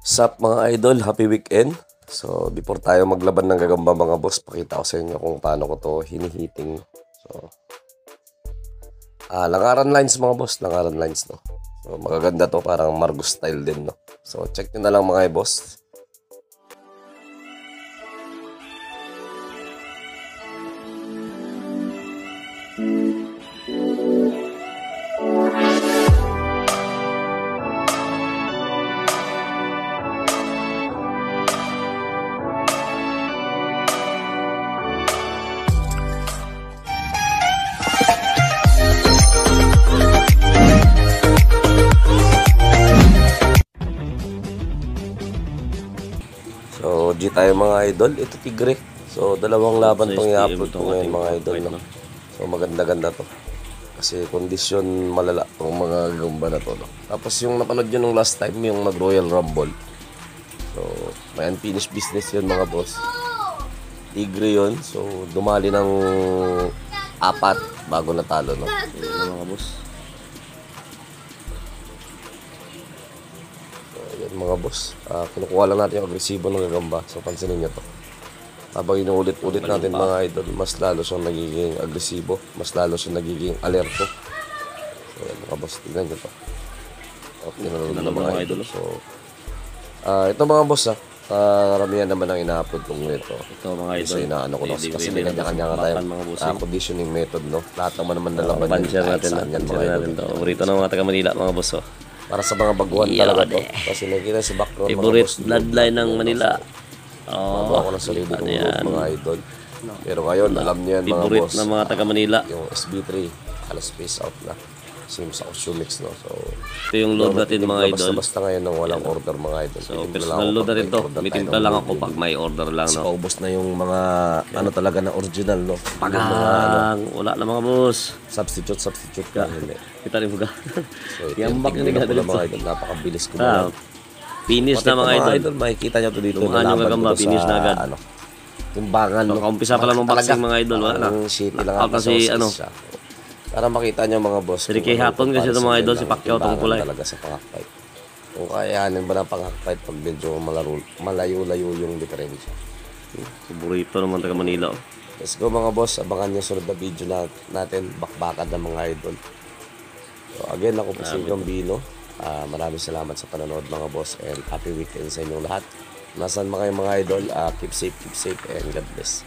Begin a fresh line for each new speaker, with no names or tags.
Sup mga idol, happy weekend. So before tayo maglaban ng gagamba mga boss, pakita ko sa inyo kung paano ko to hinihiting. So langaran lines mga boss, langaran lines no. So magaganda to, parang Margus style din no. So check nyo na lang mga boss. So, G tayo mga idol. Ito tigre. So, dalawang laban itong i-upload ko ngayon mga idol. No? So, maganda-ganda to. Kasi kondisyon malala itong mga gagamba na to. No? Tapos yung napanood nyo nung last time, yung nag-Royal Rumble. So, may unfinished business yun mga boss. Tigre yun. So, dumali ng 4 bago natalo. No? So, mga boss. Mga boss, kinukuha lang natin yung agresibo ng gagamba. So pansinin nyo to, habang inuulit-ulit natin mga idol, mas lalo siyang nagiging agresibo, mas lalo siyang nagiging alerto. So yan mga boss, tignan nyo to. Okay, tinanong na mga idol. So ito mga boss karamihan naman ang ina-upload kong nito.
Ito mga idol,
so inaano ko na kasi may kanya-kanya nga tayo conditioning method no. Lahat naman nalaban
banser natin to. Paborito ng mga taga Manila mga boss
para sa mga baguhan talaga to. Kasi nakikita sa background
favorite bloodline ng Manila.
Ako na solid mga idol. Pero ngayon alam niyo yan mga
favorite
boss,
ng mga taga Manila.
yung SB3 alas space out na sim sa Oshumix no. So
ito yung load natin mga idol.
Basta ngayon nang walang order mga idol.
So personal load natin to. May timpla lang ako pag may order lang no.
Paubos na yung mga ano talaga na original no.
Pagang wala na mga boss.
Substitute ka.
Kita rin buka.
So
Yambak na
dito mga idol, napakabilis ko na.
Finish na mga idol.
Makikita nyo to dito.
Lumaan yung gagamba, finish na agad.
Timbangan no.
Kaumpisa pa lang ng boxing mga idol.
Ang shitty lang
ako kasi ano.
Para makita nyo mga boss.
Siri kay Haton kasi ito mga idol, si Pacquiao itong kulay.
Talaga sa pangakfight. Kung kayanin ba ng pangakfight pag medyo malayo-layo yung diferensya.
Paborito naman taga Manila.
Let's go mga boss. Abangan nyo sunod na video natin. Bakbakan ng mga idol. So again, ako po si Gambino. Maraming salamat sa panonood mga boss. And happy weekend sa inyong lahat. Nasaan mga idol? Keep safe and God bless.